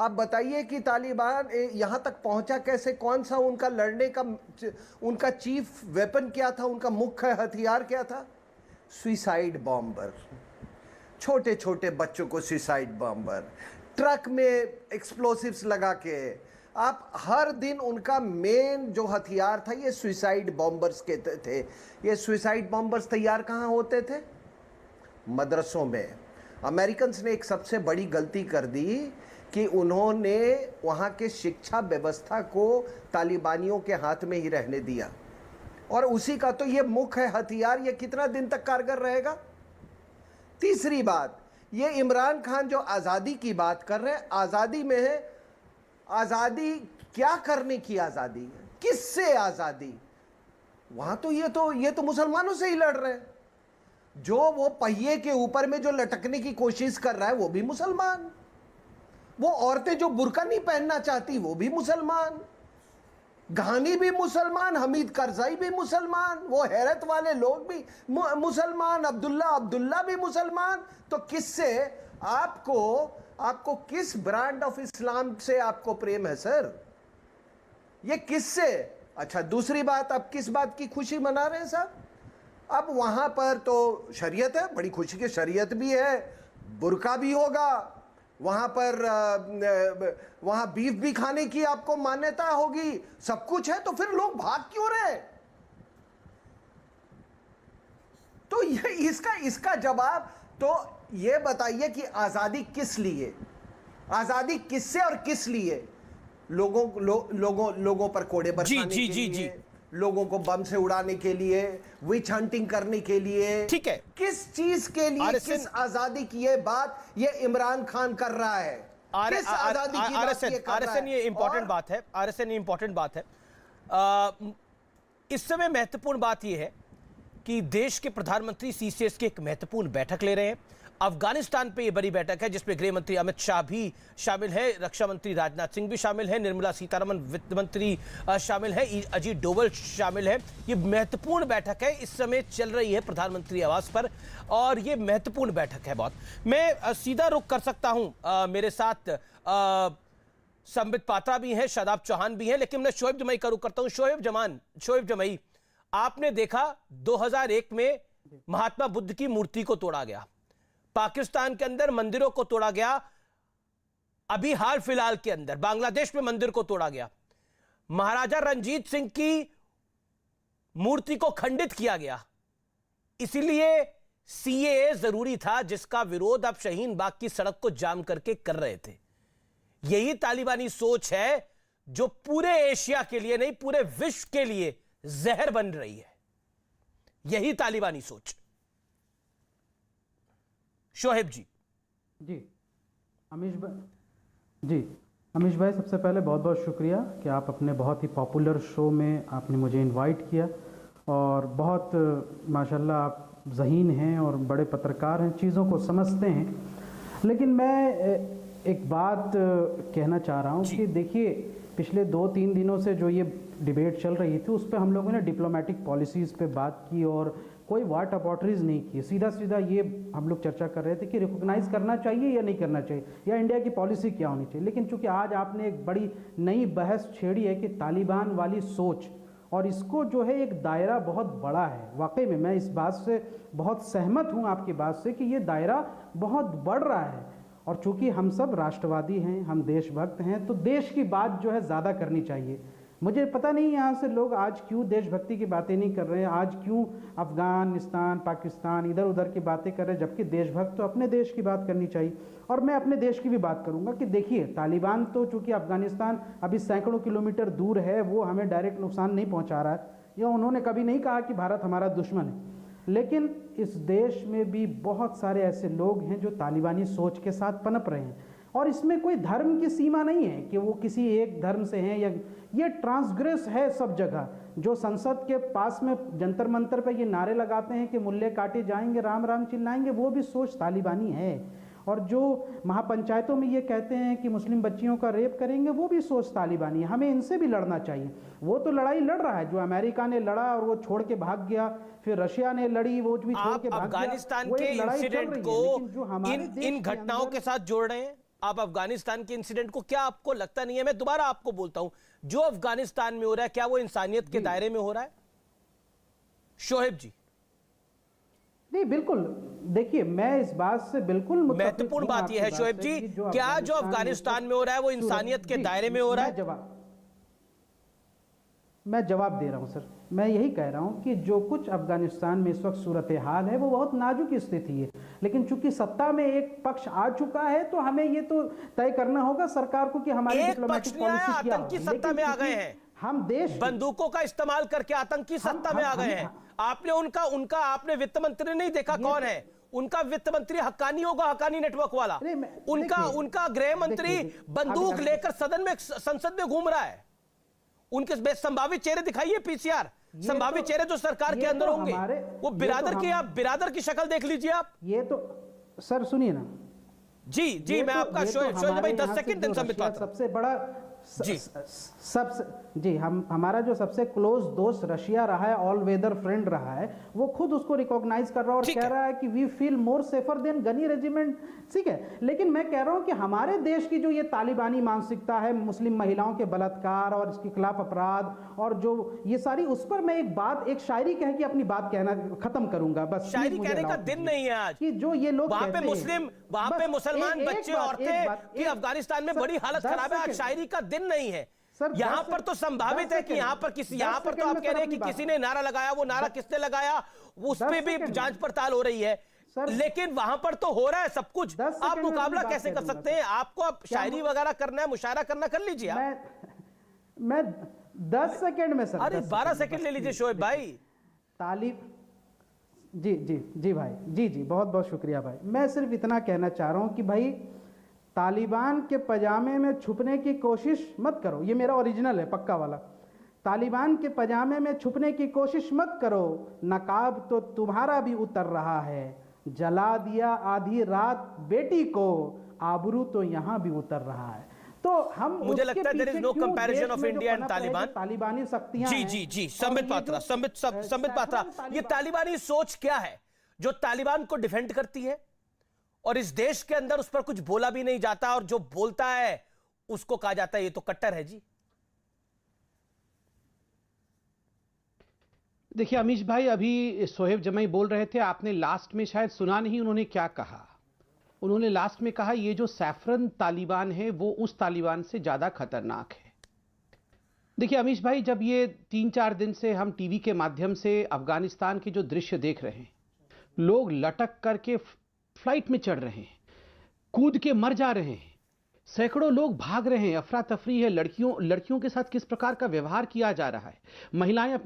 आप बताइए कि तालिबान यहां तक पहुंचा कैसे, कौन सा उनका लड़ने का उनका चीफ वेपन क्या था, उनका मुख्य हथियार क्या था? सुसाइड बॉम्बर, छोटे छोटे बच्चों को सुसाइड बॉम्बर, ट्रक में एक्सप्लोसिव्स लगा के। आप हर दिन उनका मेन जो हथियार था ये सुसाइड बॉम्बर्स के थे। ये सुसाइड बॉम्बर्स तैयार कहाँ होते थे? मदरसों में। अमेरिकन्स ने एक सबसे बड़ी गलती कर दी कि उन्होंने वहाँ के शिक्षा व्यवस्था को तालिबानियों के हाथ में ही रहने दिया, और उसी का तो ये मुख्य हथियार, ये कितना दिन तक कारगर रहेगा? तीसरी बात, ये इमरान खान जो आज़ादी की बात कर रहे हैं, आज़ादी में है, आज़ादी क्या करने की आज़ादी है, किससे आज़ादी? वहाँ तो ये तो मुसलमानों से ही लड़ रहे हैं। जो वो पहिए के ऊपर में जो लटकने की कोशिश कर रहा है वो भी मुसलमान, वो औरतें जो बुर्का नहीं पहनना चाहती वो भी मुसलमान, घानी भी मुसलमान, हमीद करजाई भी मुसलमान, वो हैरत वाले लोग भी मुसलमान, अब्दुल्ला भी मुसलमान। तो किससे आपको किस ब्रांड ऑफ इस्लाम से आपको प्रेम है सर? ये किससे? अच्छा, दूसरी बात, अब किस बात की खुशी मना रहे हैं साहब? अब वहां पर तो शरीयत है, बड़ी खुशी की शरीयत भी है, बुर्का भी होगा वहां पर, वहां बीफ भी खाने की आपको मान्यता होगी, सब कुछ है, तो फिर लोग भाग क्यों रहे? तो ये इसका जवाब तो ये बताइए कि आजादी किस लिए, आजादी किससे और किस लिए? लोगों पर कोड़े बरसाने के लिए, लोगों को बम से उड़ाने के लिए, विच हंटिंग करने के लिए, ठीक है, किस चीज के लिए, किस आजादी की ये बात ये इमरान खान कर रहा है? किस आजादी की बात ये कर रहा है? ये इंपॉर्टेंट बात है, आरएसएन ये इंपॉर्टेंट बात है। इस समय महत्वपूर्ण बात यह है कि देश के प्रधानमंत्री सीसीएस की एक महत्वपूर्ण बैठक ले रहे हैं। अफगानिस्तान पे ये बड़ी बैठक है जिसमें गृह मंत्री अमित शाह भी शामिल है, रक्षा मंत्री राजनाथ सिंह भी शामिल है, निर्मला सीतारमण वित्त मंत्री शामिल है, अजीत डोवल शामिल है। ये महत्वपूर्ण बैठक है, इस समय चल रही है प्रधानमंत्री आवास पर, और ये महत्वपूर्ण बैठक है बहुत। मैं सीधा रुख कर सकता हूं, मेरे साथ संबित पात्रा भी हैं, शादाब चौहान भी हैं, लेकिन मैं शोएब जमई का रुख करता हूं। शोएब जमई, आपने देखा 2001 में महात्मा बुद्ध की मूर्ति को तोड़ा गया, पाकिस्तान के अंदर मंदिरों को तोड़ा गया, अभी हाल फिलहाल के अंदर बांग्लादेश में मंदिर को तोड़ा गया, महाराजा रंजीत सिंह की मूर्ति को खंडित किया गया। इसीलिए सीएए जरूरी था, जिसका विरोध आप शाहीन बाग की सड़क को जाम करके कर रहे थे। यही तालिबानी सोच है जो पूरे एशिया के लिए नहीं, पूरे विश्व के लिए जहर बन रही है। यही तालिबानी सोच। शोएब जी। अमीश भाई, सबसे पहले बहुत बहुत शुक्रिया कि आप अपने बहुत ही पॉपुलर शो में आपने मुझे इनवाइट किया, और बहुत माशाल्लाह आप ज़हीन हैं और बड़े पत्रकार हैं, चीज़ों को समझते हैं। लेकिन मैं एक बात कहना चाह रहा हूँ कि देखिए, पिछले 2-3 दिनों से जो ये डिबेट चल रही थी उस पर हम लोगों ने डिप्लोमेटिक पॉलिसीज़ पे बात की और कोई वाट अपॉटरीज नहीं की। सीधा सीधा ये हम लोग चर्चा कर रहे थे कि रिकॉग्नाइज करना चाहिए या नहीं करना चाहिए, या इंडिया की पॉलिसी क्या होनी चाहिए। लेकिन चूंकि आज आपने एक बड़ी नई बहस छेड़ी है कि तालिबान वाली सोच, और इसको जो है एक दायरा बहुत बड़ा है। वाकई में मैं इस बात से बहुत सहमत हूँ आपकी बात से कि ये दायरा बहुत बढ़ रहा है, और चूंकि हम सब राष्ट्रवादी हैं, हम देशभक्त हैं, तो देश की बात जो है ज़्यादा करनी चाहिए। मुझे पता नहीं यहाँ से लोग आज क्यों देशभक्ति की बातें नहीं कर रहे हैं, आज क्यों अफ़गानिस्तान, पाकिस्तान, इधर उधर की बातें कर रहे हैं, जबकि देशभक्त तो अपने देश की बात करनी चाहिए। और मैं अपने देश की भी बात करूँगा कि देखिए, तालिबान तो चूँकि अफ़गानिस्तान अभी सैकड़ों किलोमीटर दूर है, वो हमें डायरेक्ट नुकसान नहीं पहुँचा रहा है, या उन्होंने कभी नहीं कहा कि भारत हमारा दुश्मन है। लेकिन इस देश में भी बहुत सारे ऐसे लोग हैं जो तालिबानी सोच के साथ पनप रहे हैं, और इसमें कोई धर्म की सीमा नहीं है कि वो किसी एक धर्म से हैं, या ये ट्रांसग्रेस है सब जगह। जो संसद के पास में जंतर मंतर पे ये नारे लगाते हैं कि मुल्ले काटे जाएंगे, राम राम चिल्लाएंगे, वो भी सोच तालिबानी है। और जो महापंचायतों में ये कहते हैं कि मुस्लिम बच्चियों का रेप करेंगे, वो भी सोच तालिबानी है। हमें इनसे भी लड़ना चाहिए। वो तो लड़ाई लड़ रहा है, जो अमेरिका ने लड़ा और वो छोड़ के भाग गया, फिर रशिया ने लड़ी, वो भी छोड़ के भाग गया। अफगानिस्तान के इंसिडेंट को इन घटनाओं के साथ जोड़ रहे हैं। आप अफगानिस्तान के इंसिडेंट को, क्या आपको लगता नहीं है, मैं दोबारा आपको बोलता हूं, जो अफगानिस्तान में हो रहा है क्या वो इंसानियत के दायरे में हो रहा है? शोएब जी। नहीं, बिल्कुल। देखिए, मैं इस बात से बिल्कुल मुत्तफिक महत्वपूर्ण हूं बात यह है आपकी शोएब बात जी, से कि क्या जो अफगानिस्तान में हो रहा है वो इंसानियत के दायरे में हो रहा है? मैं जवाब दे रहा हूं सर। मैं यही कह रहा हूं कि जो कुछ अफगानिस्तान में इस वक्त सूरत हाल है वो बहुत नाजुक स्थिति है, लेकिन चूंकि सत्ता में एक पक्ष आ चुका है तो हमें ये तो तय करना होगा सरकार को कि हमारी डिप्लोमेटिक पॉलिसी क्या आतंकी सत्ता में आ गए हैं, हम देश बंदूकों का इस्तेमाल करके आतंकी सत्ता में आ गए हैं। आपने उनका आपने वित्त मंत्री नहीं देखा कौन है उनका वित्त मंत्री? हक्कानी होगा, हक्कानी नेटवर्क वाला। उनका गृह मंत्री बंदूक लेकर सदन में, संसद में घूम रहा है। उनके संभावित चेहरे दिखाइए, पीसीआर संभावित चेहरे जो सरकार के अंदर होंगे, वो बिरादर की, आप बिरादर की शक्ल देख लीजिए आप। ये तो सर सुनिए ना जी मैं आपका शोएब भाई 10 सेकंड दिन संबित पात्रा। सबसे बड़ा जी जी हमारा जो सबसे क्लोज दोस्त रशिया रहा है, ऑल वेदर फ्रेंड रहा है, वो खुद उसको रिकॉग्नाइज कर रहा है और कह रहा है कि we feel more safer than Ghani regiment. ठीक है, लेकिन मैं कह रहा हूं कि हमारे देश की जो ये तालिबानी मानसिकता है, मुस्लिम महिलाओं के बलात्कार और इसके खिलाफ अपराध और जो ये सारी, उस पर मैं एक शायरी कह के अपनी बात कहना खत्म करूंगा। बस शायरी कहने का दिन नहीं है आज कि जो ये लोग वहां पे मुसलमान बच्चे, औरतें कि अफगानिस्तान में बड़ी हालत खराब है, आज शायरी का दिन नहीं है। यहां पर तो संभावित है कि यहां पर तो आप कह रहे हैं कि किसी ने नारा लगाया, वो नारा किसने लगाया उस पे भी जांच पड़ताल हो रही है, लेकिन वहां पर तो हो रहा है सब कुछ। आप मुकाबला कैसे कर सकते हैं? आपको अब शायरी वगैरह करना है, मुशायरा करना, कर लीजिए आप। मैं 10 सेकंड में सर, अरे 12 सेकंड ले लीजिए शोएब भाई। जी भाई, जी बहुत बहुत शुक्रिया भाई। मैं सिर्फ इतना कहना चाह रहा हूं कि भाई तालिबान के पजामे में छुपने की कोशिश मत करो। ये मेरा ओरिजिनल है, पक्का वाला। तालिबान के पजामे में छुपने की कोशिश मत करो, नकाब तो तुम्हारा भी उतर रहा है। जला दिया आधी रात बेटी को, आबरू तो यहां भी उतर रहा है। तो हम, मुझे लगता है there is no comparison of India and Taliban. तालिबानी शक्तियां जी संबित पात्रा, ये तालिबानी सोच क्या है जो तालिबान को डिफेंड करती है और इस देश के अंदर उस पर कुछ बोला भी नहीं जाता, और जो बोलता है उसको कहा जाता है ये तो कट्टर है जी? देखिए अमीश भाई, अभी सोहेब जमाई बोल रहे थे, आपने लास्ट में शायद सुना नहीं उन्होंने क्या कहा। उन्होंने लास्ट में कहा ये जो सैफरन तालिबान है वो उस तालिबान से ज्यादा खतरनाक है। देखिए अमीश भाई, जब ये 3-4 दिन से हम टीवी के माध्यम से अफगानिस्तान के जो दृश्य देख रहे हैं, लोग लटक करके फ्लाइट में चढ़ रहे हैं, कूद के मर जा रहे हैं, सैकड़ों लोग भाग रहे हैं, अफरा तफरी है, लड़कियों के साथ किस प्रकार का व्यवहार किया जा रहा है, महिलाएं अपनी